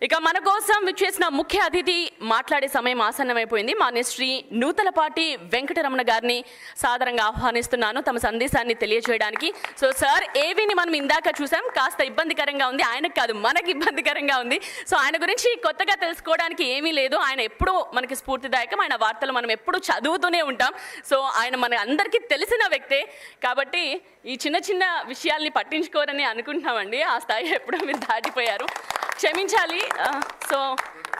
ఇక మన కోసం విచ్చేసిన ముఖ్య అతిథి మాట్లాడే సమయం ఆసన్నమైపోయింది. మాన్యశ్రీ నూతలపాటి వెంకటరమణ గారిని సాదరంగా ఆహ్వానిస్తున్నాను తమ సందేశాన్ని తెలియజేయడానికి. సో సార్, ఏవిని మనం ఇందాక చూసాం, కాస్త ఇబ్బందికరంగా ఉంది. ఆయనకు కాదు, మనకి ఇబ్బందికరంగా ఉంది. సో ఆయన గురించి కొత్తగా తెలుసుకోవడానికి ఏమీ లేదు. ఆయన ఎప్పుడూ మనకి స్ఫూర్తిదాయకం. ఆయన వార్తలు మనం ఎప్పుడూ చదువుతూనే ఉంటాం. సో ఆయన మన అందరికీ తెలిసిన వ్యక్తే కాబట్టి ఈ చిన్న చిన్న విషయాల్ని పట్టించుకోరని అనుకుంటున్నామండి. ఆ స్థాయి ఎప్పుడో మీరు దాటిపోయారు, క్షమించాలి. So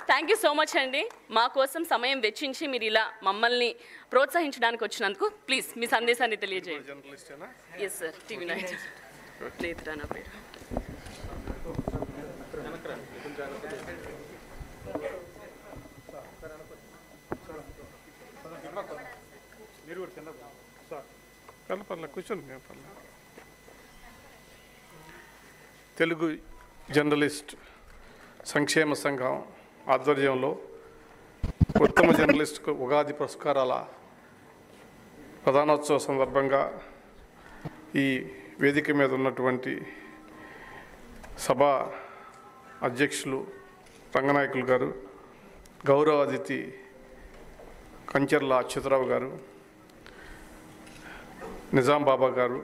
thank you so much అండి. మా కోసం సమయం వెచ్చించి మీరు ఇలా మమ్మల్ని ప్రోత్సహించడానికి వచ్చినందుకు ప్లీజ్ మీ సందేశాన్ని తెలియజేయండి. ఎస్ సార్, టీవీ నైన్ లేదురా నా పేరు. తెలుగు జర్నలిస్ట్ సంక్షేమ సంఘం ఆధ్వర్యంలో ఉత్తమ జర్నలిస్టుకు ఉగాది పురస్కారాల ప్రధానోత్సవ సందర్భంగా ఈ వేదిక మీద ఉన్నటువంటి సభా అధ్యక్షులు రంగనాయకులు గారు, గౌరవ అతిథి కంచర్ల అచ్యుతరావు గారు, నిజాం బాబా గారు,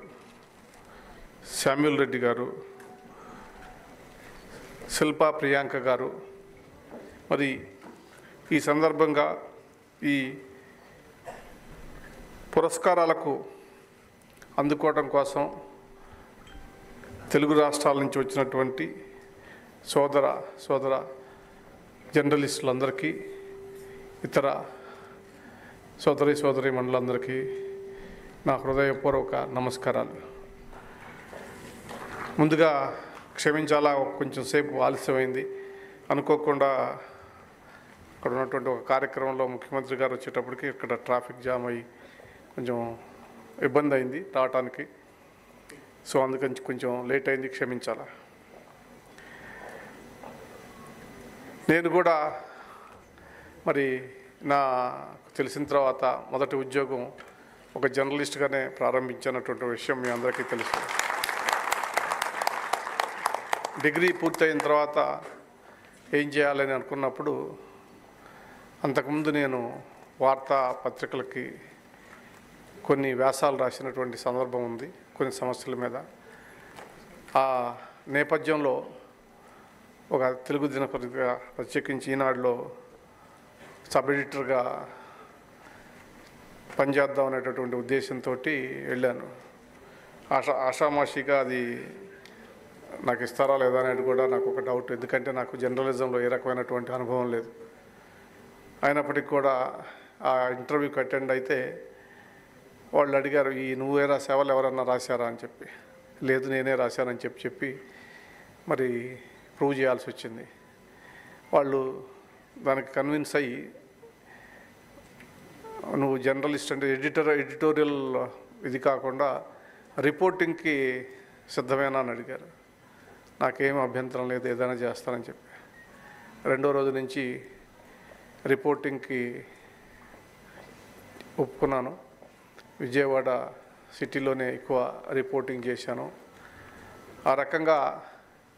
శామ్యూల్ రెడ్డి గారు, శిల్పా ప్రియాంక గారు, మరి ఈ సందర్భంగా ఈ పురస్కారాలకు అందుకోవడం కోసం తెలుగు రాష్ట్రాల నుంచి వచ్చినటువంటి సోదర జర్నలిస్టులందరికీ, ఇతర సోదరి మండలందరికీ నా హృదయపూర్వక నమస్కారాలు. ముందుగా క్షమించాలా, కొంచెం సేపు ఆలస్యమైంది. అనుకోకుండా అక్కడ ఉన్నటువంటి ఒక కార్యక్రమంలో ముఖ్యమంత్రి గారు వచ్చేటప్పటికి ఇక్కడ ట్రాఫిక్ జామ్ అయ్యి కొంచెం ఇబ్బంది అయింది రావటానికి. సో అందుకని కొంచెం లేట్ అయింది, క్షమించాలా. నేను కూడా మరి నాకు తెలిసిన తర్వాత మొదటి ఉద్యోగం ఒక జర్నలిస్ట్గానే ప్రారంభించినటువంటి విషయం మీ అందరికీ తెలుసు. డిగ్రీ పూర్తయిన తర్వాత ఏం చేయాలని అనుకున్నప్పుడు అంతకుముందు నేను వార్తా పత్రికలకి కొన్ని వ్యాసాలు రాసినటువంటి సందర్భం ఉంది, కొన్ని సమస్యల మీద. ఆ నేపథ్యంలో ఒక తెలుగు దినపత్రిక, ప్రత్యేకించి ఈనాడులో సబ్ ఎడిటర్గా పనిచేద్దాం అనేటటువంటి ఉద్దేశంతో వెళ్ళాను. ఆషామాషిగా అది నాకు ఇస్తారా లేదా అనేది కూడా నాకు ఒక డౌట్, ఎందుకంటే నాకు జర్నలిజంలో ఏ రకమైనటువంటి అనుభవం లేదు. అయినప్పటికీ కూడా ఆ ఇంటర్వ్యూకి అటెండ్ అయితే వాళ్ళు అడిగారు, ఈ నువ్వే రాసావా ఎవరన్నా రాశారా అని చెప్పి. లేదు నేనే రాశానని చెప్పి మరి ప్రూవ్ చేయాల్సి వచ్చింది. వాళ్ళు దానికి కన్విన్స్ అయ్యి, నువ్వు జర్నలిస్ట్ అంటే ఎడిటోరియల్ ఇది కాకుండా రిపోర్టింగ్కి సిద్ధమేనా అని అడిగారు. నాకేం అభ్యంతరం లేదు, ఏదైనా చేస్తానని చెప్పి రెండో రోజు నుంచి రిపోర్టింగ్కి ఒప్పుకున్నాను. విజయవాడ సిటీలోనే ఎక్కువ రిపోర్టింగ్ చేశాను. ఆ రకంగా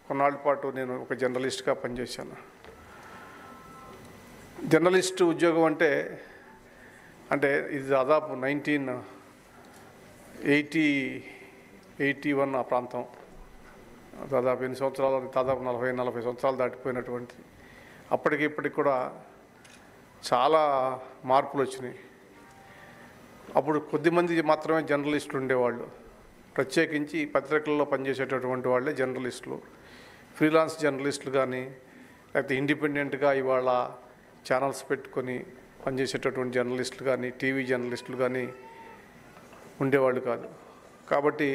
కొన్నాళ్ళ పాటు నేను ఒక జర్నలిస్ట్గా పనిచేశాను. జర్నలిస్ట్ ఉద్యోగం అంటే ఇది దాదాపు 1981 ఆ ప్రాంతం. దాదాపు 8 సంవత్సరాలు, దాదాపు 40 సంవత్సరాలు దాటిపోయినటువంటి. అప్పటికి ఇప్పటికి కూడా చాలా మార్పులు వచ్చినాయి. అప్పుడు కొద్దిమంది మాత్రమే జర్నలిస్టులు ఉండేవాళ్ళు, ప్రత్యేకించి పత్రికల్లో పనిచేసేటటువంటి వాళ్ళే జర్నలిస్టులు. ఫ్రీలాన్స్ జర్నలిస్టులు కానీ, లేకపోతే ఇండిపెండెంట్గా ఇవాళ ఛానల్స్ పెట్టుకొని పనిచేసేటటువంటి జర్నలిస్టులు కానీ, టీవీ జర్నలిస్టులు కానీ ఉండేవాళ్ళు కాదు. కాబట్టి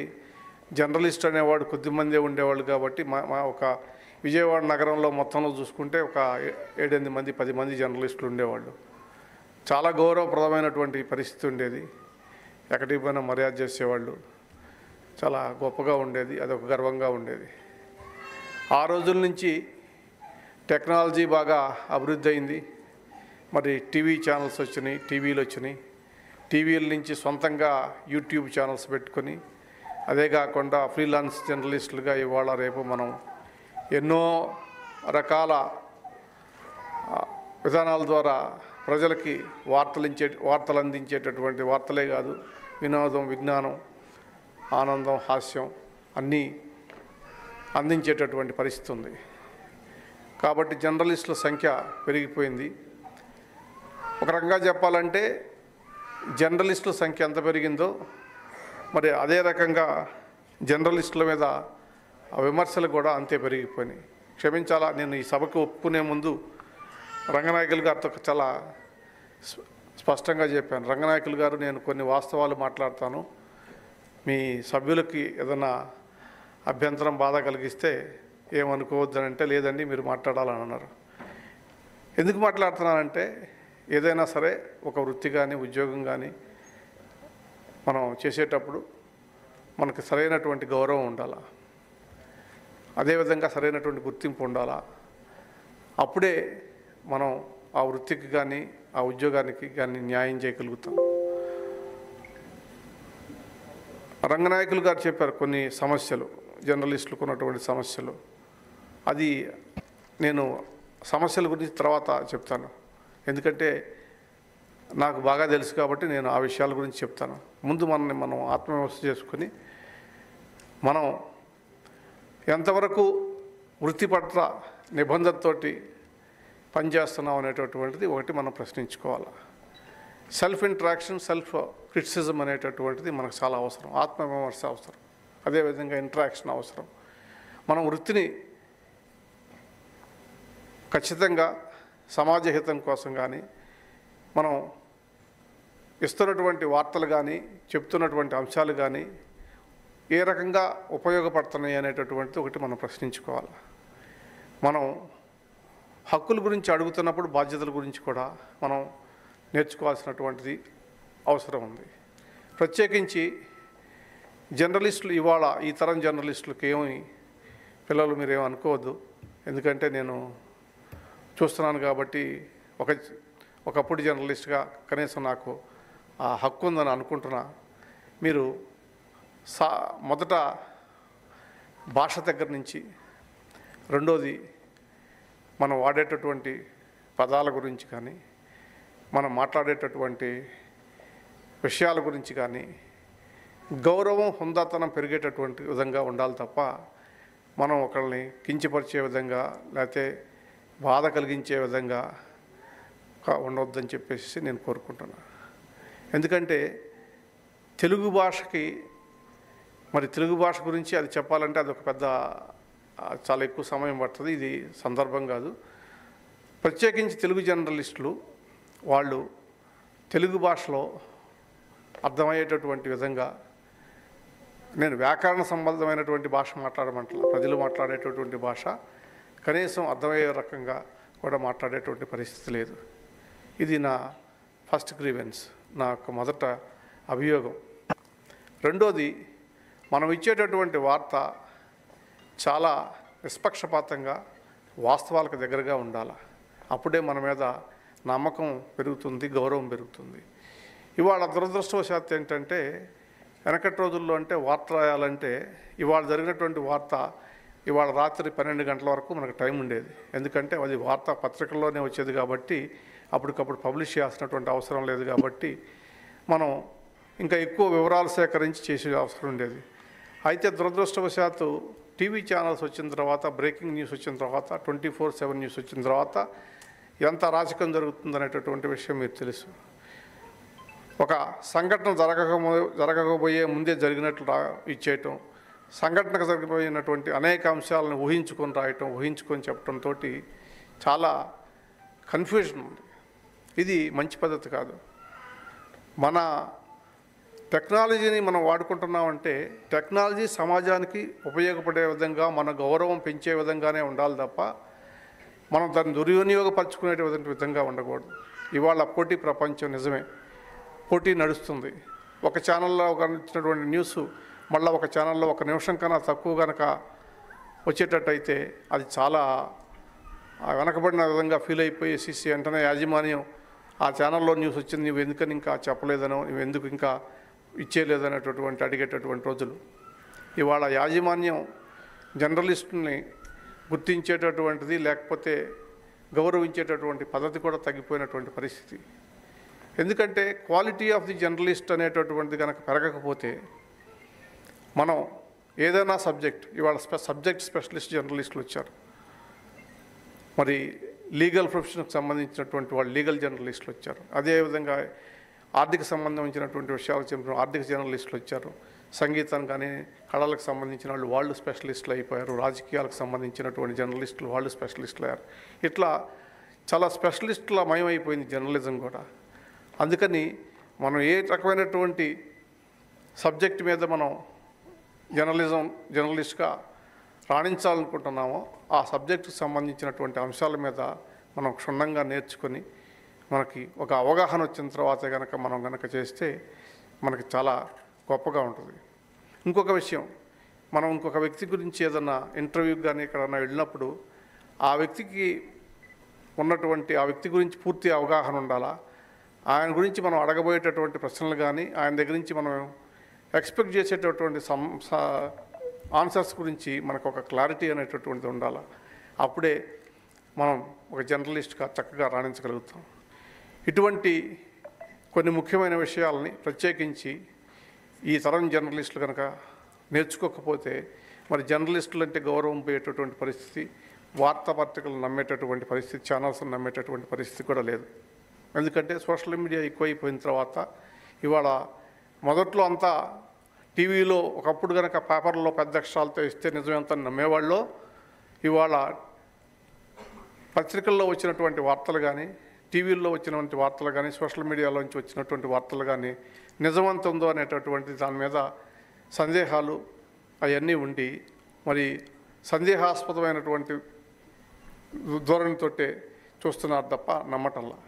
జర్నలిస్ట్ అనేవాడు కొద్దిమందే ఉండేవాళ్ళు. కాబట్టి మా ఒక విజయవాడ నగరంలో మొత్తంలో చూసుకుంటే ఒక 7-8 మంది 10 మంది జర్నలిస్టులు ఉండేవాళ్ళు. చాలా గౌరవప్రదమైనటువంటి పరిస్థితి ఉండేది. ఎక్కడికి పోయినా మర్యాద చేసేవాళ్ళు. చాలా గొప్పగా ఉండేది, అదొక గర్వంగా ఉండేది. ఆ రోజుల నుంచి టెక్నాలజీ బాగా అభివృద్ధి అయింది. మరి టీవీ ఛానల్స్ వచ్చినాయి, టీవీలు వచ్చినాయి. టీవీల నుంచి సొంతంగా యూట్యూబ్ ఛానల్స్ పెట్టుకొని, అదే కాకుండా ఫ్రీలాన్స్ జర్నలిస్టులుగా ఇవాళ రేపు మనం ఎన్నో రకాల విధానాల ద్వారా ప్రజలకి వార్తలు అందించేటటువంటి వార్తలే కాదు, వినోదం, విజ్ఞానం, ఆనందం, హాస్యం అన్నీ అందించేటటువంటి పరిస్థితి ఉంది. కాబట్టి జర్నలిస్టుల సంఖ్య పెరిగిపోయింది. ఒక రకంగా చెప్పాలంటే జర్నలిస్టుల సంఖ్య ఎంత పెరిగిందో మరి అదే రకంగా జర్నలిస్టుల మీద విమర్శలు కూడా అంతే పెరిగిపోయినాయి. క్షమించాలా, నేను ఈ సభకు ఒప్పుకునే ముందు రంగనాయకులు గారితో చాలా స్పష్టంగా చెప్పాను. రంగనాయకులు గారు, నేను కొన్ని వాస్తవాలు మాట్లాడతాను, మీ సభ్యులకి ఏదైనా అభ్యంతరం, బాధ కలిగిస్తే ఏమనుకోవద్దని అంటే, లేదండి మీరు మాట్లాడాలని అన్నారు. ఎందుకు మాట్లాడుతున్నానంటే ఏదైనా సరే ఒక వృత్తి కానీ ఉద్యోగం కానీ మనం చేసేటప్పుడు మనకు సరైనటువంటి గౌరవం ఉండాలా, అదేవిధంగా సరైనటువంటి గుర్తింపు ఉండాలా. అప్పుడే మనం ఆ వృత్తికి కానీ ఆ ఉద్యోగానికి కానీ న్యాయం చేయగలుగుతాం. రంగనాయకులు గారు చెప్పారు కొన్ని సమస్యలు, జర్నలిస్టులకు ఉన్నటువంటి సమస్యలు. అది నేను సమస్యల గురించి తర్వాత చెప్తాను, ఎందుకంటే నాకు బాగా తెలుసు కాబట్టి నేను ఆ విషయాల గురించి చెప్తాను. ముందు మనం ఆత్మవిమర్శ చేసుకొని మనం ఎంతవరకు వృత్తి పట్ల నిబంధనతోటి పనిచేస్తున్నాం అనేటటువంటిది ఒకటి మనం ప్రశ్నించుకోవాలి. సెల్ఫ్ ఇంట్రాక్షన్, సెల్ఫ్ క్రిటిసిజం అనేటటువంటిది మనకు చాలా అవసరం. ఆత్మవిమర్శ అవసరం, అదేవిధంగా ఇంట్రాక్షన్ అవసరం. మనం వృత్తిని ఖచ్చితంగా సమాజహితం కోసం కానీ మనం ఇస్తున్నటువంటి వార్తలు కానీ చెప్తున్నటువంటి అంశాలు కానీ ఏ రకంగా ఉపయోగపడుతున్నాయి అనేటటువంటిది ఒకటి మనం ప్రశ్నించుకోవాలి. మనం హక్కుల గురించి అడుగుతున్నప్పుడు బాధ్యతల గురించి కూడా మనం నేర్చుకోవాల్సినటువంటిది అవసరం ఉంది. ప్రత్యేకించి జర్నలిస్టులు ఇవాళ ఈ తరం జర్నలిస్టులకు ఏమి పిల్లలు మీరేమీ అనుకోవద్దు, ఎందుకంటే నేను చూస్తున్నాను కాబట్టి ఒకప్పుడు జర్నలిస్ట్గా కనీసం నాకు ఆ హక్కు ఉందని అనుకుంటున్నా. మీరు మొదట భాష దగ్గర నుంచి, రెండోది మనం వాడేటటువంటి పదాల గురించి కానీ మనం మాట్లాడేటటువంటి విషయాల గురించి కానీ గౌరవం, హుందాతనం పెరిగేటటువంటి విధంగా ఉండాలి తప్ప మనం ఒకరిని కించపరిచే విధంగా లేకపోతే బాధ కలిగించే విధంగా ఉండవద్దని చెప్పేసి నేను కోరుకుంటున్నాను. ఎందుకంటే తెలుగు భాషకి మరి తెలుగు భాష గురించి అది చెప్పాలంటే అది ఒక పెద్ద చాలా ఎక్కువ సమయం పడుతుంది, ఇది సందర్భం కాదు. ప్రత్యేకించి తెలుగు జర్నలిస్టులు వాళ్ళు తెలుగు భాషలో అర్థమయ్యేటటువంటి విధంగా, నేను వ్యాకరణ సంబంధమైనటువంటి భాష మాట్లాడమంటలా, ప్రజలు మాట్లాడేటటువంటి భాష కనీసం అర్థమయ్యే రకంగా కూడా మాట్లాడేటువంటి పరిస్థితి లేదు. ఇది నా ఫస్ట్ గ్రీవెన్స్, నా యొక్క మొదట అభియోగం. రెండోది, మనం ఇచ్చేటటువంటి వార్త చాలా నిష్పక్షపాతంగా వాస్తవాలకు దగ్గరగా ఉండాలి. అప్పుడే మన మీద నమ్మకం పెరుగుతుంది, గౌరవం పెరుగుతుంది. ఇవాళ దురదృష్టవశాత్తు ఏంటంటే వెనకటి రోజుల్లో అంటే వార్త రాయాలంటే ఇవాళ జరిగినటువంటి వార్త ఇవాళ రాత్రి 12 గంటల వరకు మనకు టైం ఉండేది. ఎందుకంటే అది వార్తా పత్రికల్లోనే వచ్చేది కాబట్టి అప్పటికప్పుడు పబ్లిష్ చేయాల్సినటువంటి అవసరం లేదు కాబట్టి మనం ఇంకా ఎక్కువ వివరాలు సేకరించి చేసే అవసరం ఉండేది. అయితే దురదృష్టవశాత్తు టీవీ ఛానల్స్ వచ్చిన తర్వాత, బ్రేకింగ్ న్యూస్ వచ్చిన తర్వాత, 24/7 న్యూస్ వచ్చిన తర్వాత ఎంత అరాచకం జరుగుతుందనేటటువంటి విషయం మీకు తెలుసు. ఒక సంఘటన జరగకపోయే ముందే జరిగినట్లు ఇచ్చేయటం, సంఘటనకు జరిగిపోయినటువంటి అనేక అంశాలను ఊహించుకొని రాయటం, ఊహించుకొని చెప్పడంతో చాలా కన్ఫ్యూజన్ ఉంది. ఇది మంచి పద్ధతి కాదు. మన టెక్నాలజీని మనం వాడుకుంటున్నామంటే టెక్నాలజీ సమాజానికి ఉపయోగపడే విధంగా, మన గౌరవం పెంచే విధంగానే ఉండాలి తప్ప మనం దాన్ని దుర్వినియోగపరచుకునే విధంగా ఉండకూడదు. ఇవాళ పోటీ ప్రపంచం, నిజమే పోటీ నడుస్తుంది. ఒక ఛానల్లో ఇచ్చినటువంటి న్యూస్ మళ్ళీ ఒక ఛానల్లో 1 నిమిషం కన్నా తక్కువ కనుక వచ్చేటట్టయితే అది చాలా వెనకబడిన విధంగా ఫీల్ అయిపోయేసి వెంటనే యాజమాన్యం ఆ ఛానల్లో న్యూస్ వచ్చింది, నువ్వు ఎందుకని ఇంకా చెప్పలేదనో, నువ్వు ఎందుకు ఇంకా ఇచ్చేయలేదనేటటువంటి అడిగేటటువంటి రోజులు. ఇవాళ యాజమాన్యం జర్నలిస్టుని గుర్తించేటటువంటిది లేకపోతే గౌరవించేటటువంటి పద్ధతి కూడా తగ్గిపోయినటువంటి పరిస్థితి. ఎందుకంటే క్వాలిటీ ఆఫ్ ది జర్నలిస్ట్ అనేటటువంటిది కనుక పెరగకపోతే మనం ఏదైనా సబ్జెక్ట్, ఇవాళ సబ్జెక్ట్ స్పెషలిస్ట్ జర్నలిస్టులు వచ్చారు, మరి లీగల్ ప్రొఫెషన్కి సంబంధించినటువంటి వాళ్ళు లీగల్ జర్నలిస్టులు వచ్చారు, అదేవిధంగా ఆర్థిక సంబంధించినటువంటి విషయాలకు చెప్పిన ఆర్థిక జర్నలిస్టులు వచ్చారు, సంగీతం కానీ కళలకు సంబంధించిన వాళ్ళు స్పెషలిస్టులు అయిపోయారు, రాజకీయాలకు సంబంధించినటువంటి జర్నలిస్టులు వాళ్ళు స్పెషలిస్టులు అయ్యారు. ఇట్లా చాలా స్పెషలిస్టుల మయమైపోయింది జర్నలిజం కూడా. అందుకని మనం ఏ రకమైనటువంటి సబ్జెక్ట్ మీద మనం జర్నలిస్ట్గా రాణించాలనుకుంటున్నామో ఆ సబ్జెక్టుకు సంబంధించినటువంటి అంశాల మీద మనం క్షుణ్ణంగా నేర్చుకొని మనకి ఒక అవగాహన వచ్చిన తర్వాత మనం చేస్తే మనకి చాలా గొప్పగా ఉంటుంది. ఇంకొక విషయం, మనం ఇంకొక వ్యక్తి గురించి ఏదన్నా ఇంటర్వ్యూకి కానీ ఎక్కడన్నా వెళ్ళినప్పుడు ఆ వ్యక్తికి ఉన్నటువంటి ఆ వ్యక్తి గురించి పూర్తి అవగాహన ఉండాలా, ఆయన గురించి మనం అడగబోయేటటువంటి ప్రశ్నలు కానీ ఆయన దగ్గర నుంచి మనం ఎక్స్పెక్ట్ చేసేటటువంటి ఆన్సర్స్ గురించి మనకు ఒక క్లారిటీ అనేటటువంటిది ఉండాలి. అప్పుడే మనం ఒక జర్నలిస్ట్గా చక్కగా రాణించగలుగుతాం. ఇటువంటి కొన్ని ముఖ్యమైన విషయాలని ప్రత్యేకించి ఈ తరం జర్నలిస్టులు కనుక నేర్చుకోకపోతే మరి జర్నలిస్టులు అంటే గౌరవం పోయేటటువంటి పరిస్థితి, వార్తాపత్రికలు నమ్మేటటువంటి పరిస్థితి, ఛానల్స్ని నమ్మేటటువంటి పరిస్థితి కూడా లేదు. ఎందుకంటే సోషల్ మీడియా ఎక్కువైపోయిన తర్వాత ఇవాళ మొదట్లో అంతా టీవీలో ఒకప్పుడు కనుక పేపర్లో పెద్ద అక్షరాలతో ఇస్తే నిజమేంత నమ్మేవాళ్ళు, ఇవాళ పత్రికల్లో వచ్చినటువంటి వార్తలు కానీ టీవీల్లో వచ్చినటువంటి వార్తలు కానీ సోషల్ మీడియాలోంచి వచ్చినటువంటి వార్తలు కానీ నిజమంత ఉందో అనేటటువంటి దాని మీద సందేహాలు అవన్నీ ఉండి మరి సందేహాస్పదమైనటువంటి ధోరణితోటే చూస్తున్నారు తప్ప నమ్మటంలా.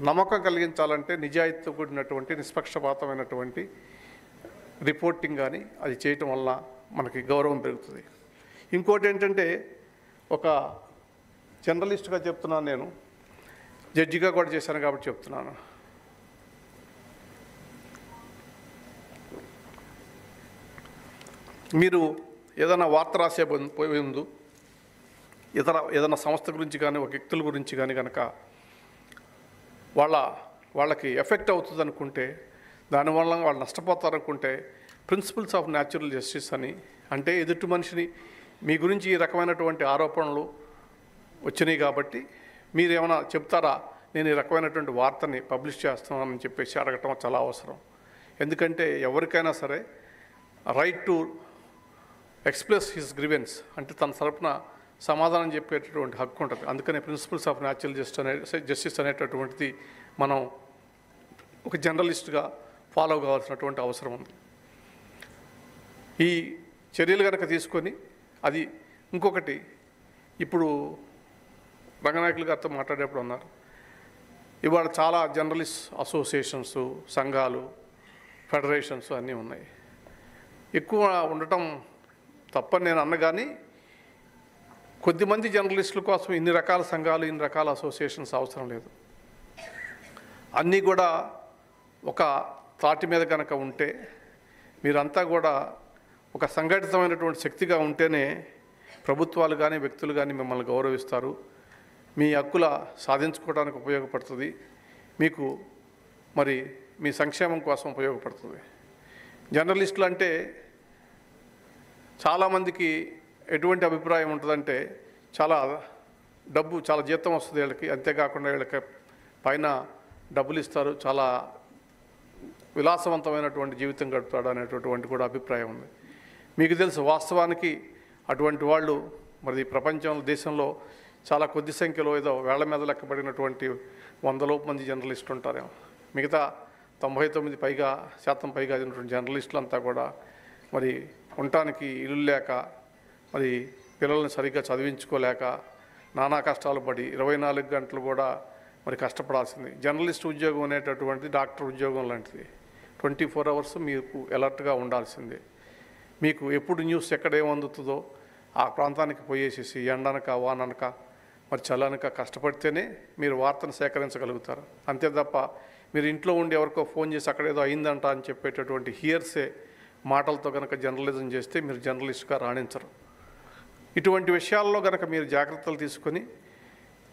నమ్మకం కలిగించాలంటే నిజాయితీతో కూడినటువంటి నిష్పక్షపాతమైనటువంటి రిపోర్టింగ్ కానీ అది చేయటం వల్ల మనకి గౌరవం పెరుగుతుంది. ఇంకోటి ఏంటంటే, ఒక జర్నలిస్ట్గా చెప్తున్నాను, నేను జడ్జిగా కూడా చేశాను కాబట్టి చెప్తున్నాను. మీరు ఏదైనా వార్త రాసే ముందు ఏదైనా సంస్థ గురించి కానీ ఒక వ్యక్తుల గురించి కానీ కనుక వాళ్ళకి ఎఫెక్ట్ అవుతుంది అనుకుంటే, దానివల్ల వాళ్ళు నష్టపోతారనుకుంటే ప్రిన్సిపల్స్ ఆఫ్ న్యాచురల్ జస్టిస్ అని, అంటే ఎదుటి మనిషిని మీ గురించి ఈ రకమైనటువంటి ఆరోపణలు వచ్చినాయి కాబట్టి మీరు ఏమైనా చెప్తారా, నేను ఈ రకమైనటువంటి వార్తని పబ్లిష్ చేస్తున్నానని చెప్పేసి అడగటం చాలా అవసరం. ఎందుకంటే ఎవరికైనా సరే right to express his grievance, అంటే తన తరపున సమాధానం చెప్పేటటువంటి హక్కు ఉంటుంది. అందుకని ప్రిన్సిపల్స్ ఆఫ్ న్యాచురల్ జస్టిస్ అనేటటువంటిది మనం ఒక జర్నలిస్ట్గా ఫాలో కావాల్సినటువంటి అవసరం ఉంది. ఈ చర్యలు కనుక తీసుకొని అది ఇంకొకటి, ఇప్పుడు రంగనాయకులు గారితో మాట్లాడేప్పుడు అన్నారు, ఇవాళ చాలా జర్నలిస్ట్ అసోసియేషన్స్, సంఘాలు, ఫెడరేషన్స్ అన్నీ ఉన్నాయి. ఎక్కువ ఉండటం తప్పని నేను అన్న, కానీ కొద్దిమంది జర్నలిస్టుల కోసం ఇన్ని రకాల సంఘాలు, ఇన్ని రకాల అసోసియేషన్స్ అవసరం లేదు. అన్నీ కూడా ఒక తాటి మీద కనుక ఉంటే, మీరంతా కూడా ఒక సంఘటితమైనటువంటి శక్తిగా ఉంటేనే ప్రభుత్వాలు కానీ వ్యక్తులు కానీ మిమ్మల్ని గౌరవిస్తారు, మీ హక్కుల సాధించుకోవడానికి ఉపయోగపడుతుంది, మీకు మరి మీ సంక్షేమం కోసం ఉపయోగపడుతుంది. జర్నలిస్టులు అంటే చాలామందికి ఎటువంటి అభిప్రాయం ఉంటుందంటే, చాలా డబ్బు, చాలా జీతం వస్తుంది వీళ్ళకి, అంతేకాకుండా వీళ్ళకి పైన డబ్బులు ఇస్తారు, చాలా విలాసవంతమైనటువంటి జీవితం గడుపుతాడు అనేటటువంటి కూడా అభిప్రాయం ఉంది. మీకు తెలుసు, వాస్తవానికి అటువంటి వాళ్ళు మరి ప్రపంచంలో, దేశంలో చాలా కొద్ది సంఖ్యలో, ఏదో వేళ్ల మీద లెక్కబడినటువంటి 100 మంది జర్నలిస్టులు ఉంటారేమో. మిగతా 99% పైగా జర్నలిస్టులు అంతా కూడా మరి ఉండటానికి ఇల్లు లేక, మరి పిల్లల్ని సరిగ్గా చదివించుకోలేక నానా కష్టాలు పడి 24 గంటలు కూడా మరి కష్టపడాల్సింది. జర్నలిస్ట్ ఉద్యోగం అనేటటువంటిది డాక్టర్ ఉద్యోగం లాంటిది. 24 అవర్స్ మీకు అలర్ట్గా ఉండాల్సిందే. మీకు ఎప్పుడు న్యూస్ ఎక్కడ ఏమందుతుందో ఆ ప్రాంతానికి పోయేసేసి ఎండనక వాననక మరి చల్లనక కష్టపడితేనే మీరు వార్తను సేకరించగలుగుతారు. అంతే తప్ప మీరు ఇంట్లో ఉండి ఎవరికో ఫోన్ చేసి అక్కడ ఏదో అయిందంట అని చెప్పేటటువంటి హియర్సే మాటలతో కనుక జర్నలిజం చేస్తే మీరు జర్నలిస్ట్గా రాణించరు. ఇటువంటి విషయాల్లో కనుక మీరు జాగ్రత్తలు తీసుకొని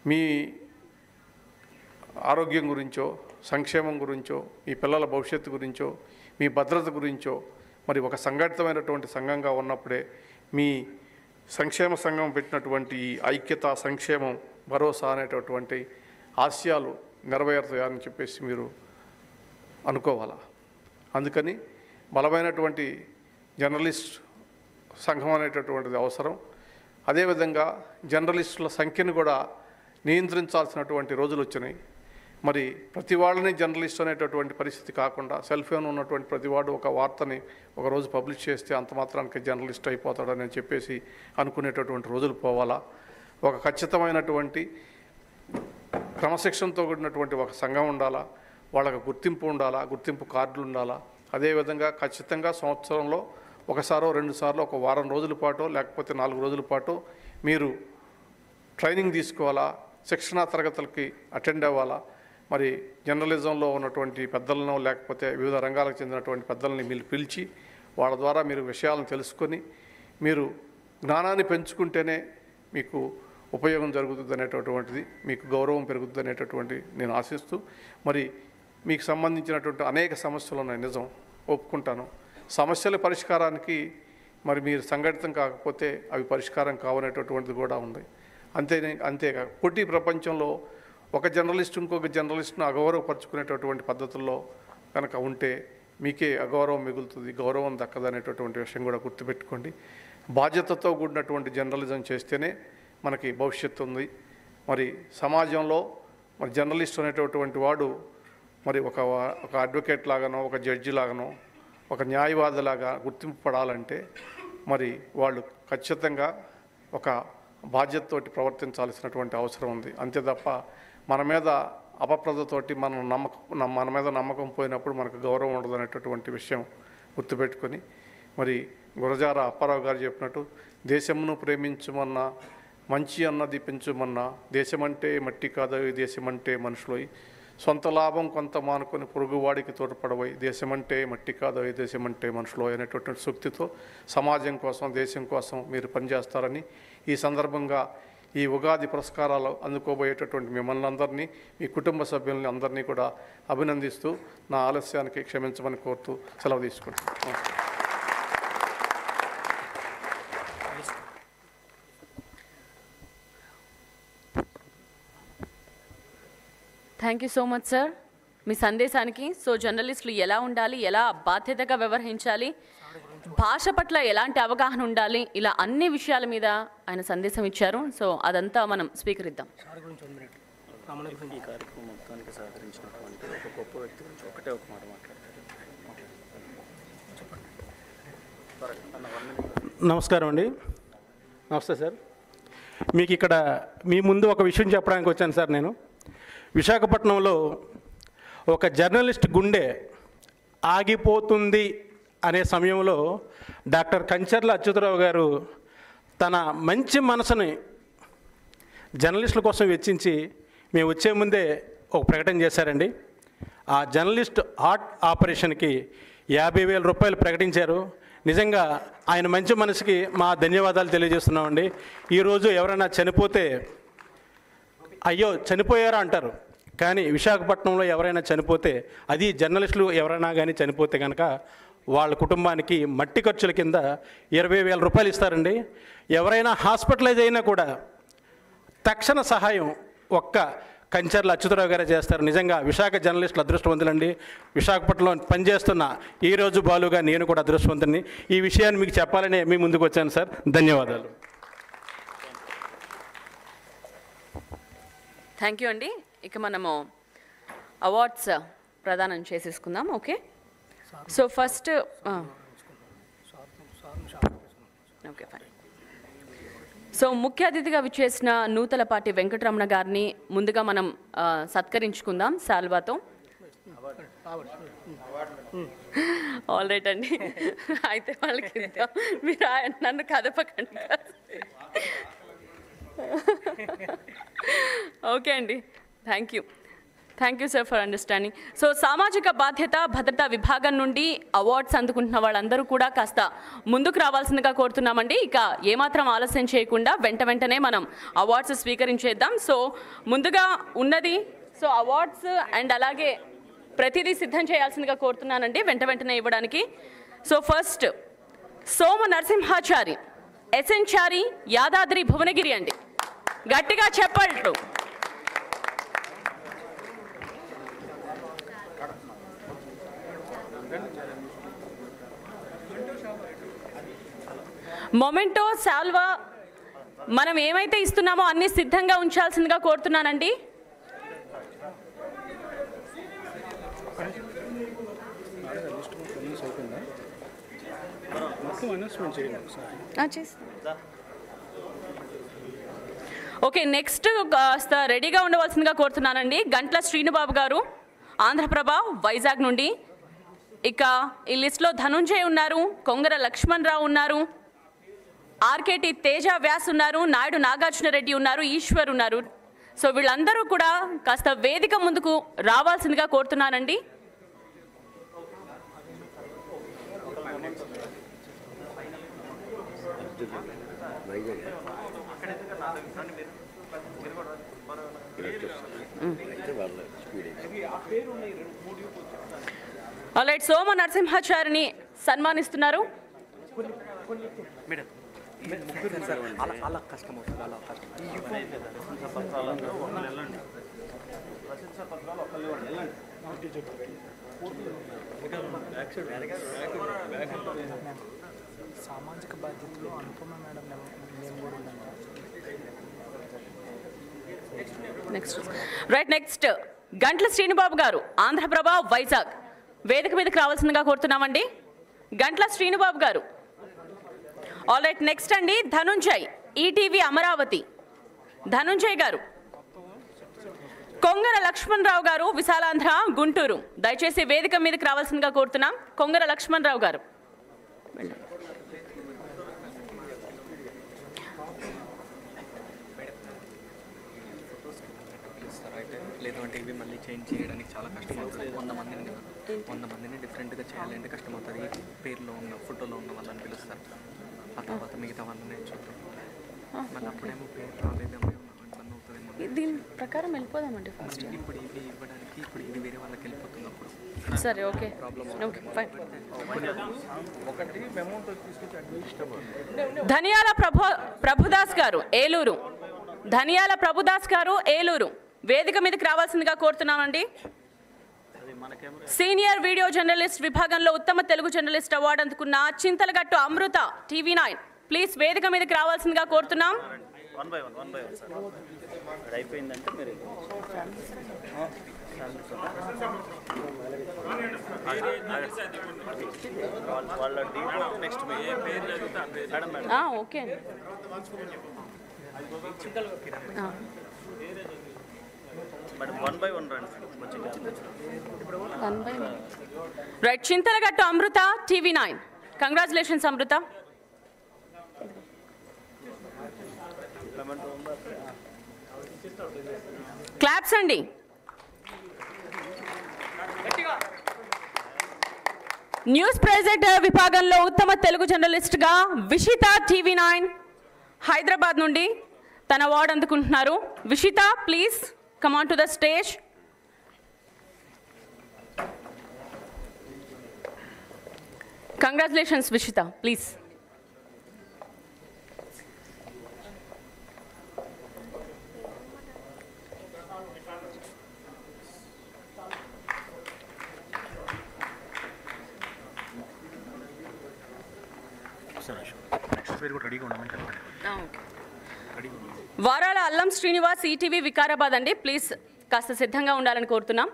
మీ ఆరోగ్యం గురించో, సంక్షేమం గురించో, మీ పిల్లల భవిష్యత్తు గురించో, మీ భద్రత గురించో మరి ఒక సంఘటితమైనటువంటి సంఘంగా ఉన్నప్పుడే మీ సంక్షేమ సంఘం పెట్టినటువంటి ఈ ఐక్యత, సంక్షేమం, భరోసా అనేటటువంటి ఆశయాలు నెరవేరుతాయని చెప్పేసి మీరు అనుకోవాలా. అందుకని బలమైనటువంటి జర్నలిస్ట్ సంఘం అనేటటువంటిది అవసరం. అదేవిధంగా జర్నలిస్టుల సంఖ్యను కూడా నియంత్రించాల్సినటువంటి రోజులు వచ్చినాయి. మరి ప్రతి వాళ్ళని జర్నలిస్ట్ అనేటటువంటి పరిస్థితి కాకుండా సెల్ ఫోన్ ఉన్నటువంటి ప్రతివాడు ఒక వార్తని ఒకరోజు పబ్లిష్ చేస్తే అంత మాత్రానికి జర్నలిస్ట్ అయిపోతాడని చెప్పేసి అనుకునేటటువంటి రోజులు పోవాలా. ఒక ఖచ్చితమైనటువంటి క్రమశిక్షణతో కూడినటువంటి ఒక సంఘం ఉండాలా, వాళ్ళకి గుర్తింపు ఉండాలా, గుర్తింపు కార్డులు ఉండాలా. అదేవిధంగా ఖచ్చితంగా సంవత్సరంలో ఒకసారో 2 సార్లు ఒక వారం రోజుల పాటు లేకపోతే 4 రోజుల పాటు మీరు ట్రైనింగ్ తీసుకోవాలా, శిక్షణా తరగతులకి అటెండ్ అవ్వాలా. మరి జర్నలిజంలో ఉన్నటువంటి పెద్దలను లేకపోతే వివిధ రంగాలకు చెందినటువంటి పెద్దల్ని మీరు పిలిచి వాళ్ళ ద్వారా మీరు విషయాలను తెలుసుకొని మీరు జ్ఞానాన్ని పెంచుకుంటేనే మీకు ఉపయోగం జరుగుతుంది అనేటటువంటిది, మీకు గౌరవం పెరుగుతుంది అనేటటువంటి నేను ఆశిస్తూ, మరి మీకు సంబంధించినటువంటి అనేక సమస్యలు ఉన్నాయి, నిజం ఒప్పుకుంటాను. సమస్యల పరిష్కారానికి మరి మీరు సంఘటితం కాకపోతే అవి పరిష్కారం కావనేటటువంటిది కూడా ఉంది. అంతేకాక పోటీ ప్రపంచంలో ఒక జర్నలిస్ట్ ఇంకొక జర్నలిస్ట్ను అగౌరవపరుచుకునేటటువంటి పద్ధతుల్లో కనుక ఉంటే మీకే అగౌరవం మిగులుతుంది, గౌరవం దక్కదనేటటువంటి విషయం కూడా గుర్తుపెట్టుకోండి. బాధ్యతతో కూడినటువంటి జర్నలిజం చేస్తేనే మనకి భవిష్యత్తు ఉంది. మరి సమాజంలో మరి జర్నలిస్ట్ అనేటటువంటి వాడు మరి ఒక అడ్వకేట్ లాగానో, ఒక జడ్జి లాగానో, ఒక న్యాయవాదిలాగా గుర్తింపు పడాలంటే మరి వాళ్ళు ఖచ్చితంగా ఒక బాధ్యతతోటి ప్రవర్తించాల్సినటువంటి అవసరం ఉంది. అంతే తప్ప మన మీద అపప్రదతోటి మన మీద నమ్మకం పోయినప్పుడు మనకు గౌరవం ఉండదు అనేటటువంటి విషయం గుర్తుపెట్టుకొని, మరి గురజార అప్పారావు గారు చెప్పినట్టు దేశమును ప్రేమించుమన్నా, మంచి అన్నది పెంచుమన్నా, దేశమంటే మట్టి కాదవి దేశమంటే మనుషులై, సొంత లాభం కొంత మానుకొని పొరుగువాడికి తోడ్పడవై, దేశమంటే మట్టి కాదవి దేశమంటే మనుషులు అనేటటువంటి సూక్తితో సమాజం కోసం, దేశం కోసం మీరు పనిచేస్తారని ఈ సందర్భంగా ఈ ఉగాది పురస్కారాలు అందుకోబోయేటటువంటి మిమ్మల్ని అందరినీ, మీ కుటుంబ సభ్యుల్ని అందరినీ కూడా అభినందిస్తూ నా ఆలస్యానికి క్షమించమని కోరుతూ సెలవు తీసుకుంటున్నాను. Thank you so much sir మీ సందేశానికి. సో జర్నలిస్టులు ఎలా ఉండాలి, ఎలా బాధ్యతగా వ్యవహరించాలి, భాష పట్ల ఎలాంటి అవగాహన ఉండాలి, ఇలా అన్ని విషయాల మీద ఆయన సందేశం ఇచ్చారు. సో అదంతా మనం స్వీకరిద్దాం. ఈ కార్యక్రమం మొత్తానికి సహకరించినటువంటి ఒక గొప్ప వ్యక్తి గురించి ఒకటే ఒక మాట మాట్లాడతారు. నమస్కారం అండి. నమస్తే సార్. మీకు ఇక్కడ మీ ముందు ఒక విషయం చెప్పడానికి వచ్చాను సార్. నేను విశాఖపట్నంలో ఒక జర్నలిస్ట్ గుండె ఆగిపోతుంది అనే సమయంలో డాక్టర్ కంచర్ల అచ్యుతరావు గారు తన మంచి మనసుని జర్నలిస్టుల కోసం వెచ్చించి మేము వచ్చే ముందే ఒక ప్రకటన చేశారండి. ఆ జర్నలిస్ట్ హార్ట్ ఆపరేషన్కి 50,000 రూపాయలు ప్రకటించారు. నిజంగా ఆయన మంచి మనసుకి మా ధన్యవాదాలు తెలియజేస్తున్నామండి. ఈరోజు ఎవరైనా చనిపోతే అయ్యో చనిపోయారా అంటారు, కానీ విశాఖపట్నంలో ఎవరైనా చనిపోతే, అది జర్నలిస్టులు ఎవరైనా కానీ చనిపోతే కనుక వాళ్ళ కుటుంబానికి మట్టి ఖర్చుల కింద 20,000 రూపాయలు ఇస్తారండి. ఎవరైనా హాస్పిటలైజ్ అయినా కూడా తక్షణ సహాయం ఒక్క కంచర్ల అచ్యుతరావు గారే చేస్తారు. నిజంగా విశాఖ జర్నలిస్టులు అదృష్టవంతులండి. విశాఖపట్నంలో పనిచేస్తున్న ఈరోజు బాలుగా నేను కూడా అదృష్టవంతుని. ఈ విషయాన్ని మీకు చెప్పాలని మీ ముందుకు వచ్చాను సార్. ధన్యవాదాలు. థ్యాంక్ యూ అండి. ఇక మనము అవార్డ్స్ ప్రదానం చేసేసుకుందాం. Okay, so first okay fine. So ముఖ్య అతిథిగా విచ్చేసిన నూతలపాటి వెంకటరమణ గారిని ముందుగా మనం సత్కరించుకుందాం శాల్వాతో. ఆల్ రైట్ అండి, అయితే వాళ్ళకి మీరు నన్ను కదపకండి. ఓకే అండి, thank you. Thank you sir for understanding. So సామాజిక బాధ్యత భద్రతా విభాగం నుండి అవార్డ్స్ అందుకుంటున్న వాళ్ళందరూ కూడా కాస్త ముందుకు రావాల్సిందిగా కోరుతున్నామండి. ఇక ఏమాత్రం ఆలస్యం చేయకుండా వెంటనే మనం అవార్డ్స్ స్వీకరించేద్దాం. సో ముందుగా ఉన్నది సో అవార్డ్స్ అండ్ అలాగే ప్రతిదీ సిద్ధం చేయాల్సిందిగా కోరుతున్నానండి వెంటనే ఇవ్వడానికి. సో ఫస్ట్ సోమ నరసింహాచారి, ఎస్ఎన్చారి, యాదాద్రి భువనగిరి అండి. గట్టిగా చెప్పండి. మొమెంటో, సాల్వా మనం ఏమైతే ఇస్తున్నామో అన్ని సిద్ధంగా ఉంచాల్సిందిగా కోరుతున్నానండి. ఓకే, నెక్స్ట్ కాస్త రెడీగా ఉండవలసిందిగా కోరుతున్నానండి. గంట్ల శ్రీనుబాబు గారు, ఆంధ్రప్రభ వైజాగ్ నుండి. ఇక ఈ లిస్ట్లో ధనుంజయ్ ఉన్నారు, కొంగర లక్ష్మణ్ రావు ఉన్నారు, ఆర్కేటి తేజ వ్యాస్ ఉన్నారు, నాయుడు నాగార్జున రెడ్డి ఉన్నారు, ఈశ్వర్ ఉన్నారు. సో వీళ్ళందరూ కూడా కాస్త వేదిక ముందుకు రావాల్సిందిగా కోరుతున్నానండి. ఆల్రైట్, సోమ నరసింహాచారిని సన్మానిస్తున్నారు. సామాజిక బాధ్యతలో అనుపమ మేడం నెక్స్ట్ గంట్ల శ్రీనుబాబు గారు, ఆంధ్రప్రభ వైజాగ్. వేదిక మీదకి రావాల్సిందిగా కోరుతున్నామండి. గంట్ల శ్రీనుబాబు గారు. ఆల్రైట్, నెక్స్ట్ అండి ధనుంజయ్, ఈటీవీ అమరావతి. ధనుంజయ్ గారు. కొంగర లక్ష్మణ్ రావు గారు, విశాలాంధ్ర గుంటూరు. దయచేసి వేదిక మీదకి రావాల్సిందిగా కోరుతున్నాం. కొంగర లక్ష్మణ్ రావు గారు. లేదంటే ఇవి మళ్ళీ చేంజ్ చేయడానికి చాలా కష్టం అవుతుంది. 100 మందిని డిఫరెంట్గా చేయాలంటే కష్టం అవుతుంది. పేరులో ఉన్న ఫోటోలో ఉన్న వాళ్ళని పిలుస్తారు, ఆ తర్వాత మిగతా వాళ్ళని చూద్దాం. మళ్ళీ అప్పుడేమో పేరు రాలేదేమో ఇబ్బంది అవుతుంది. దీని ప్రకారం వెళ్ళిపోదామండి ఫస్ట్. ఇప్పుడు ఇది ఇవ్వడానికి ఇప్పుడు ఇది వేరే వాళ్ళకి వెళ్ళిపోతుంది. అప్పుడు సరే, ఓకే ఓకే ఫైన్. ధనియాల ప్రభుదాస్ గారు, ఏలూరు. ధనియాల ప్రభుదాస్ గారు, ఏలూరు. వేదిక మీదకి రావాల్సిందిగా కోరుతున్నామండి. సీనియర్ వీడియో జర్నలిస్ట్ విభాగంలో ఉత్తమ తెలుగు జర్నలిస్ట్ అవార్డు అందుకున్న చింతలగట్టు అమృత, TV9. ప్లీజ్ వేదిక మీదకి రావాల్సిందిగా కోరుతున్నాం. Okay right, Chintalagattu Amrita, TV9. Congratulations Amrita. Claps అండి. న్యూస్ ప్రెజెంట్ విభాగంలో ఉత్తమ తెలుగు జర్నలిస్ట్గా విషిత, TV9 హైదరాబాద్ నుండి తన అవార్డు అందుకుంటున్నారు. Vishitha, please come on to the stage. Congratulations Vishitha, please. Varala Allam Srinivas, ETV Vikarabad అండి. ప్లీజ్ కాస్త సిద్ధంగా ఉండాలని కోరుతున్నాం.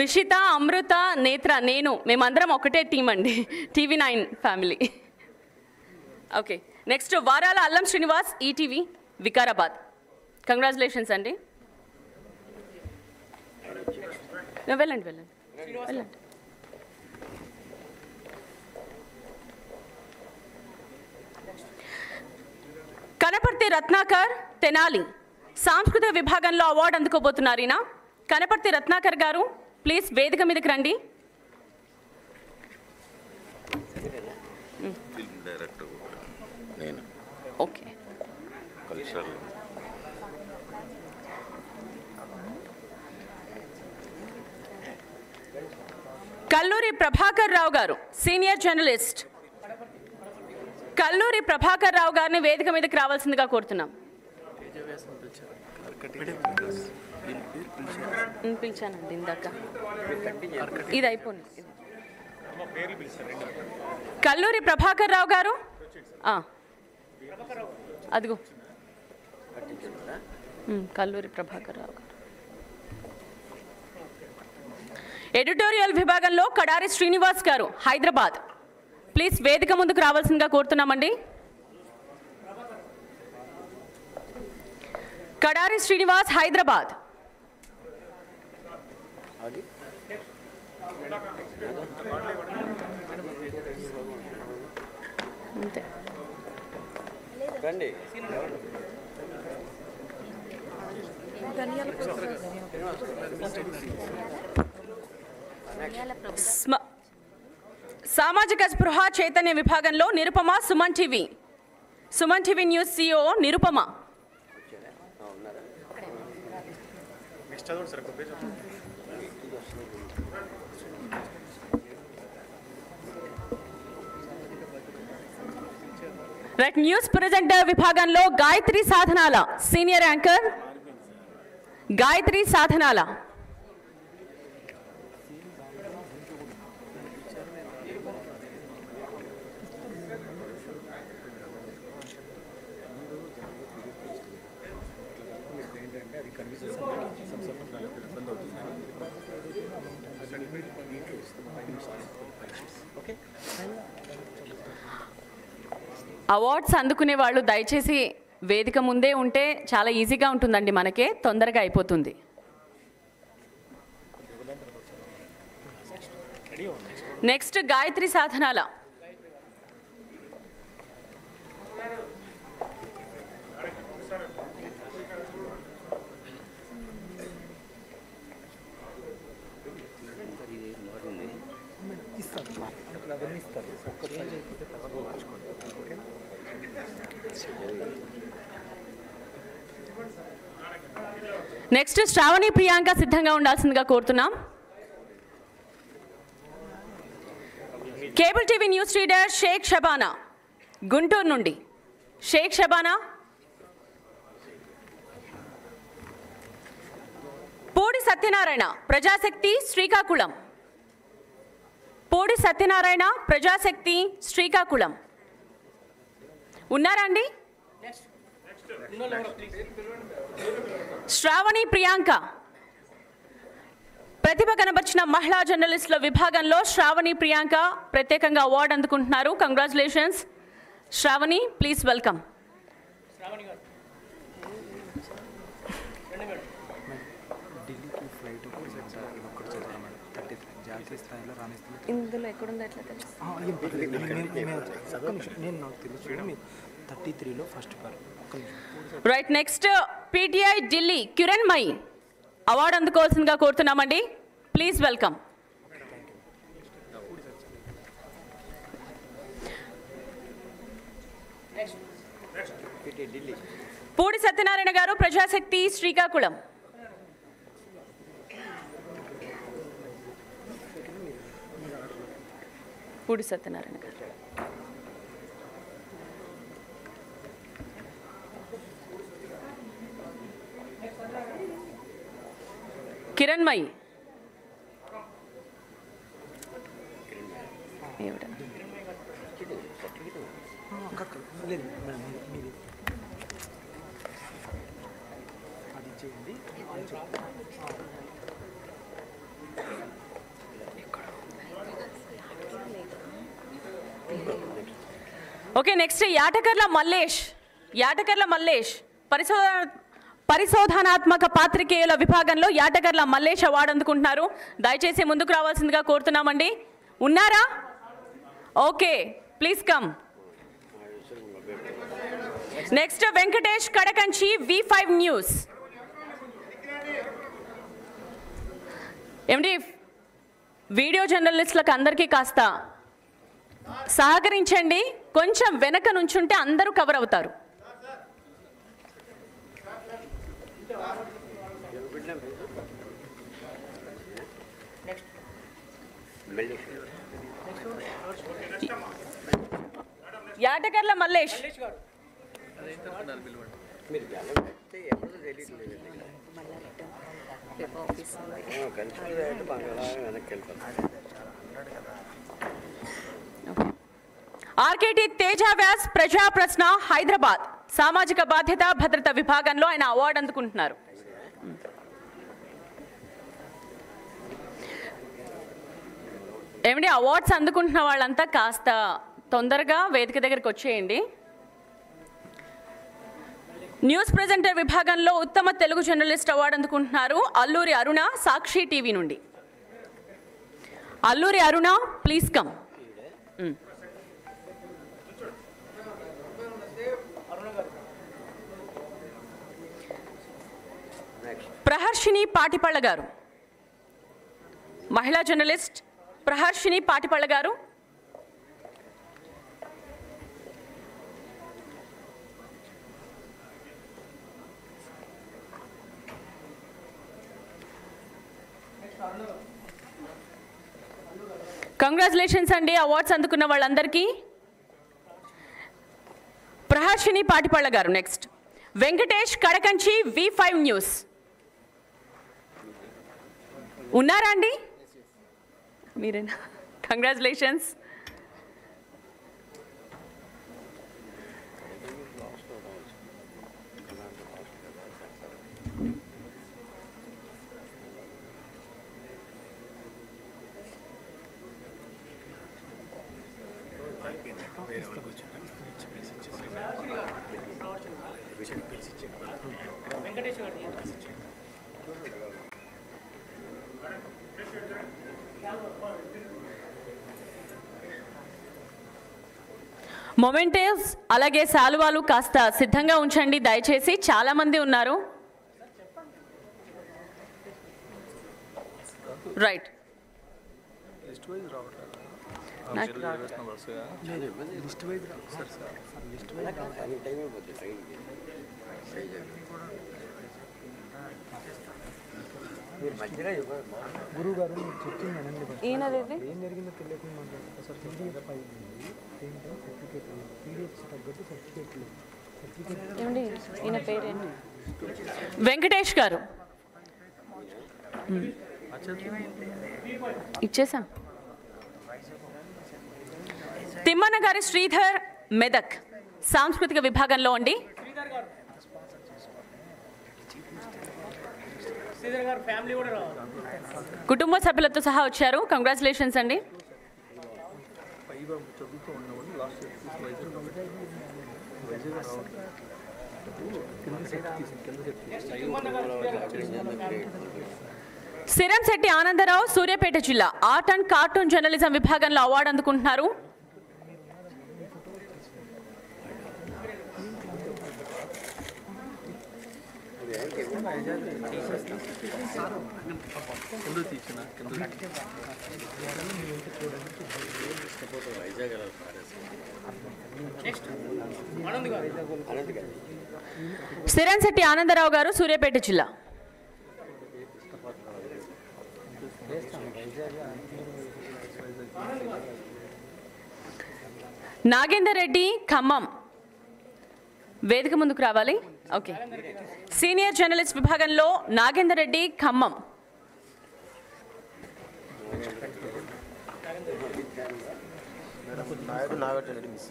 విషిత, అమృత, నేత్ర, నేను, మేమందరం ఒకటే టీం అండి, TV9 ఫ్యామిలీ. ఓకే, నెక్స్ట్ వారాల అల్లం శ్రీనివాస్, ఈటీవీ వికారాబాద్. కంగ్రాచులేషన్స్ అండి. వెళ్ళండి వెళ్ళండి వెళ్ళండి. కనపర్తి రత్నాకర్, తెనాలి. సాంస్కృతిక విభాగంలో అవార్డు అందుకోబోతున్నారు ఈయన. కనపర్తి రత్నాకర్ గారు ప్లీజ్ వేదిక మీదకి రండి. ఫిల్మ్ డైరెక్టర్ నేను. ఓకే. కల్చరల్ కల్లూరి ప్రభాకర్ రావు గారు సీనియర్ జర్నలిస్ట్. కల్లూరి ప్రభాకర్ రావు గారిని వేదిక మీదకి రావాల్సిందిగా కోరుతున్నాం. పిలిచానండి ఇందాక, ఇది అయిపోయింది. కల్లూరి ప్రభాకర్ రావు గారు అదిగో కల్లూరి ప్రభాకర్ రావు గారు. ఎడిటోరియల్ విభాగంలో కడారి శ్రీనివాస్ గారు హైదరాబాద్ ప్లీజ్ వేదిక ముందుకు రావాల్సిందిగా కోరుతున్నామండి. కడారి శ్రీనివాస్ హైదరాబాద్. అంతే. సామాజిక స్పృహ చైతన్య విభాగంలో Nirupama Suman TV news CEO Nirupama. Right. News presenter విభాగంలో గాయత్రి సాధనాల సీనియర్ యాంకర్ గాయత్రి సాధనాల. అవార్డ్స్ అందుకునే వాళ్ళు దయచేసి వేదిక ముందే ఉంటే చాలా ఈజీగా ఉంటుందండి, మనకే తొందరగా అయిపోతుంది. నెక్స్ట్ గాయత్రి సాధనాల. నెక్స్ట్ శ్రావణి ప్రియాంక సిద్ధంగా ఉండాల్సిందిగా కోరుతున్నాం. Cable TV news reader Shaik Shabana Guntur నుండి. షేక్ షబానా. పూడి సత్యనారాయణ ప్రజాశక్తి శ్రీకాకుళం. పూడి సత్యనారాయణ ప్రజాశక్తి శ్రీకాకుళం ఉన్నారా అండి? శ్రావణి ప్రియాంక ప్రతిభ కనబర్చిన మహిళా జర్నలిస్టుల విభాగంలో శ్రావణి ప్రియాంక ప్రత్యేకంగా అవార్డు అందుకుంటున్నారు. Congratulations Sravani, please welcome. ఇందులో ఎక్కడుందో ఎట్లా తెలుసు? Right. Next PTI Delhi Kiranmayi award అందుకోవాల్సిందిగా కోరుతున్నామండి. Please welcome. Pudi Satyanarayana garu Prajasakti Srikakulam. Pudi Satyanarayana garu. Kiranmayi okay. Next Yatakarla Mallesh పరిశోధనాత్మక పాత్రికేయుల విభాగంలో యాటకర్ల మల్లేష్ అవార్డు అందుకుంటున్నారు. దయచేసి ముందుకు రావాల్సిందిగా కోరుతున్నామండి. ఉన్నారా? Okay, please come. Next Venkatesh Kadakanchi V5 news. ఏమండి వీడియో జర్నలిస్టులకు అందరికీ కాస్త సహకరించండి, కొంచెం వెనక నుంచుంటే అందరూ కవర్ అవుతారు. యాటకర్ల మల్లేష్. ఆర్కేటీ తేజ వ్యాస్ ప్రజా ప్రశ్న హైదరాబాద్ సామాజిక బాధ్యత భద్రత విభాగంలో ఆయన అవార్డు అందుకుంటున్నారు. ఏమండి అవార్డ్స్ అందుకుంటున్న వాళ్ళంతా కాస్త తొందరగా వేదిక దగ్గరికి వచ్చేయండి. న్యూస్ ప్రెజెంటర్ విభాగంలో ఉత్తమ తెలుగు జర్నలిస్ట్ అవార్డు అందుకుంటున్నారు అల్లూరి అరుణ సాక్షి టీవీ నుండి. అల్లూరి అరుణ ప్లీజ్ కమ్. ప్రహర్షిని పాటిపళ్ళ గారు మహిళా జర్నలిస్ట్ ప్రహర్షిని పాటిపళ్ళ గారు. కంగ్రాచులేషన్స్ అండి అవార్డ్స్ అందుకున్న వాళ్ళందరికీ. Praharshini Patipalla garu. Next Venkatesh Kadakanchi V5 news. ఉన్నారా అండి మీరేనా? కంగ్రాచులేషన్స్. మొమెంటోస్ అలాగే శాలువాలు కాస్త సిద్ధంగా ఉంచండి దయచేసి, చాలా మంది ఉన్నారు. రైట్ గురువు గారు మీరు చెప్పింది అనండి. ఈయనది ఏం జరిగిందో తెలియకుండా మాట్లాడుతున్నారు సార్. PDF అయింది, సేమ్ టైం సర్టిఫికేట్ PDF తగ్గట్టు సర్టిఫికేట్లు ఏమండి ఈయన పేరేంటి? వెంకటేష్ గారు ఇచ్చేసాం. తిమ్మన్న గారి శ్రీధర్ మెదక్ సాంస్కృతిక విభాగంలో అండి. కుటుంబ సభ్యులతో సహా వచ్చారు. కంగ్రాచులేషన్స్ అండి. సిరంశెట్టి ఆనందరావు సూర్యాపేట జిల్లా ఆర్ట్ అండ్ కార్టూన్ జర్నలిజం విభాగంలో అవార్డు అందుకుంటున్నారు. సిరంశెట్టి ఆనందరావు గారు సూర్యాపేట జిల్లా. నాగేందర్ రెడ్డి ఖమ్మం వేదిక ముందుకు రావాలి. ఓకే, సీనియర్ జర్నలిస్ట్ విభాగంలో నాగేందర్ రెడ్డి ఖమ్మం. నాయుడు నాగార్జున రెడ్డి మిస్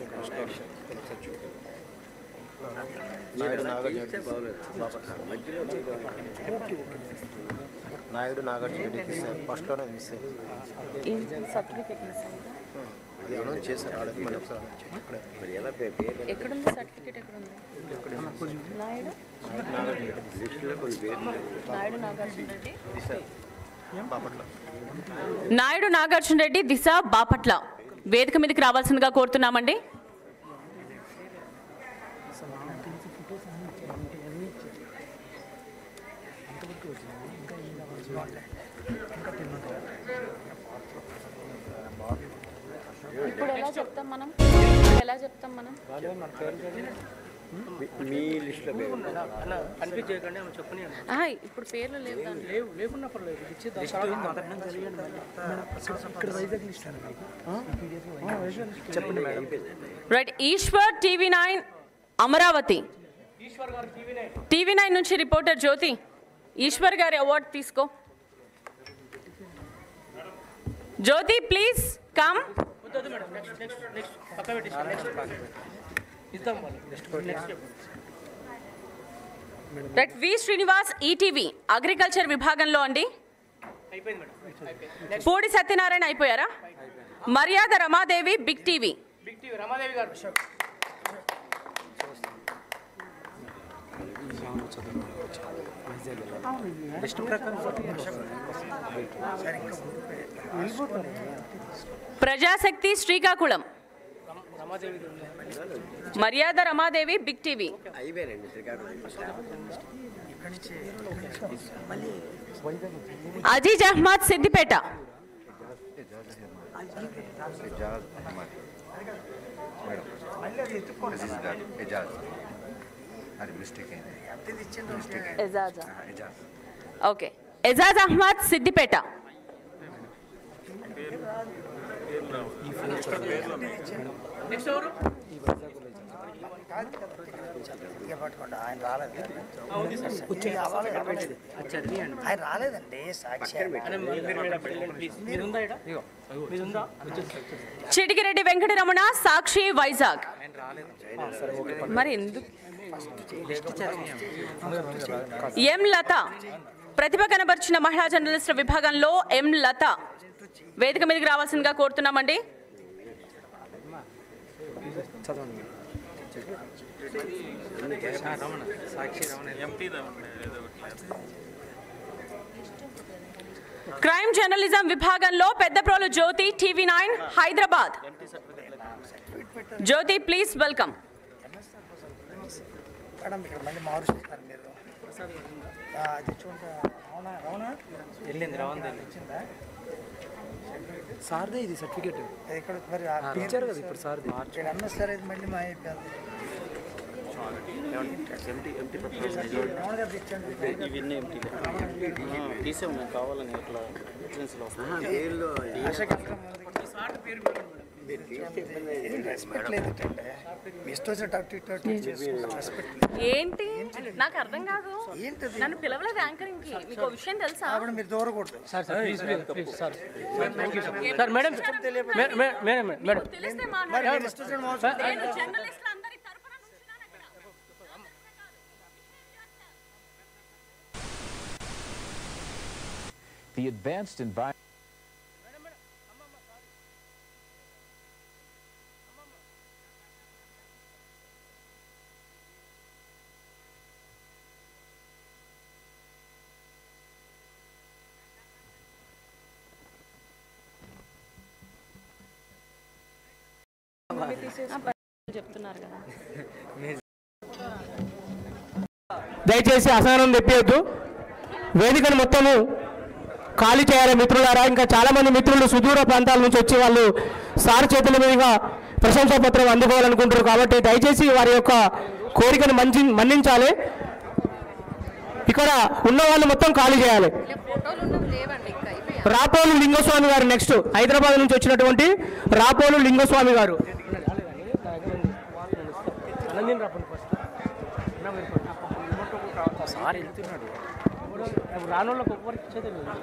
నాయుడు నాగార్జున రెడ్డి ఫస్ట్లోనే మిస్ అది ఏమో చేశారు ఆడకి మళ్ళీ ఒకసారి ఎక్కడుంది సర్టిఫికేట్? ఎక్కడుంది? నాయుడు నాగార్జున రెడ్డి బాపట్ల. నాయుడు నాగార్జున రెడ్డి దిశ బాపట్ల వేదిక మీదకి రావాల్సిందిగా కోరుతున్నామండి. వచ్చింది ఇంకా ఇంకా 10 ఉంటాయి. ఇప్పుడు ఎలా చెప్తాం మనం మన పేరు మీ లిస్ట్లో కన్ఫ్యూజ్ చేయకండి ఆమె చెప్పని ఇప్పుడు పేర్లు లేవు దాంట్లో. లేకున్నా పర్లేదు ఇచ్చి ఇక్కడ వైజాగ్ లిస్ట్ చెప్పండి madam. Right, Eswar TV9 Amaravati. TV9 నుంచి రిపోర్టర్ జ్యోతి. ఈశ్వర్ గారి అవార్డు తీసుకో. Jyothi please come. Right, V Srinivas ETV agriculture విభాగంలో అండి. పూడి సత్యనారాయణ అయిపోయారా? Maryada Ramadevi big TV. Prajasakti Srikakulam. Maryada Ramadevi big TV. Aziz Ahmed Siddipet. Okay, Ejaz Ahmed Siddipet. ఆయన రాలేదండి సాక్షి. చిటికిరెడ్డి వెంకటరమణ సాక్షి వైజాగ్. మరి ఎందుకు? ఎం లత ప్రతిభ కనబర్చిన మహిళా జర్నలిస్టుల విభాగంలో ఎం లత వేదిక మీదకి రావాల్సిందిగా కోరుతున్నామండి. క్రైమ్ జర్నలిజం విభాగంలో Peddaprolu Jyothi TV9 Hyderabad. Jyothi please welcome. Madam ఇక్కడ మళ్ళీ మారుస్తున్నారు మీరు. అది చూడండి. అవునా అవునా వెళ్ళింది రావంది సార్దే ఇది సర్టిఫికేట్. ఇక్కడ మరి ఇచ్చారు కదా ఇప్పుడు సార్ది. ఇక్కడ అన్న సార్ ఇది మళ్ళీ మా అయిపోయింది. ఇవన్నీ ఎంటీ తీసే ఉన్నాయి కావాలని ఇట్లా ఎంట్రన్స్లో ఏంటి నాకు అర్థం కాదు. నన్ను పిలవలేదు యాంకరింగ్ కి. మీకు విషయం తెలుసా? మీరు దూరకూడదు sir. Sir madam madam madam తెలిస్తే మాట్లాడండి. జర్నలిస్టులు అందరి తరపున నుంచున్నాను అక్కడ. The advanced environment. చెప్తున్నారు కదా. దయచేసి అసహనం తెప్పియొద్దు. వేదికను మొత్తము ఖాళీ చేయాలి మిత్రులారా. ఇంకా చాలామంది మిత్రులు సుదూర ప్రాంతాల నుంచి వచ్చి వాళ్ళు సార్ చేతుల మీదుగా ప్రశంసా పత్రం అందుకోవాలనుకుంటారు. కాబట్టి దయచేసి వారి యొక్క కోరికను మన్నించాలి. ఇక్కడ ఉన్న వాళ్ళు మొత్తం ఖాళీ చేయాలి. రాపోలు లింగస్వామి గారు నెక్స్ట్ హైదరాబాద్ నుంచి వచ్చినటువంటి రాపోలు లింగస్వామి గారు. సార్ వెళ్తున్నాడు రానోళ్ళకి ఒక్కరికి ఇచ్చేదే లేదు.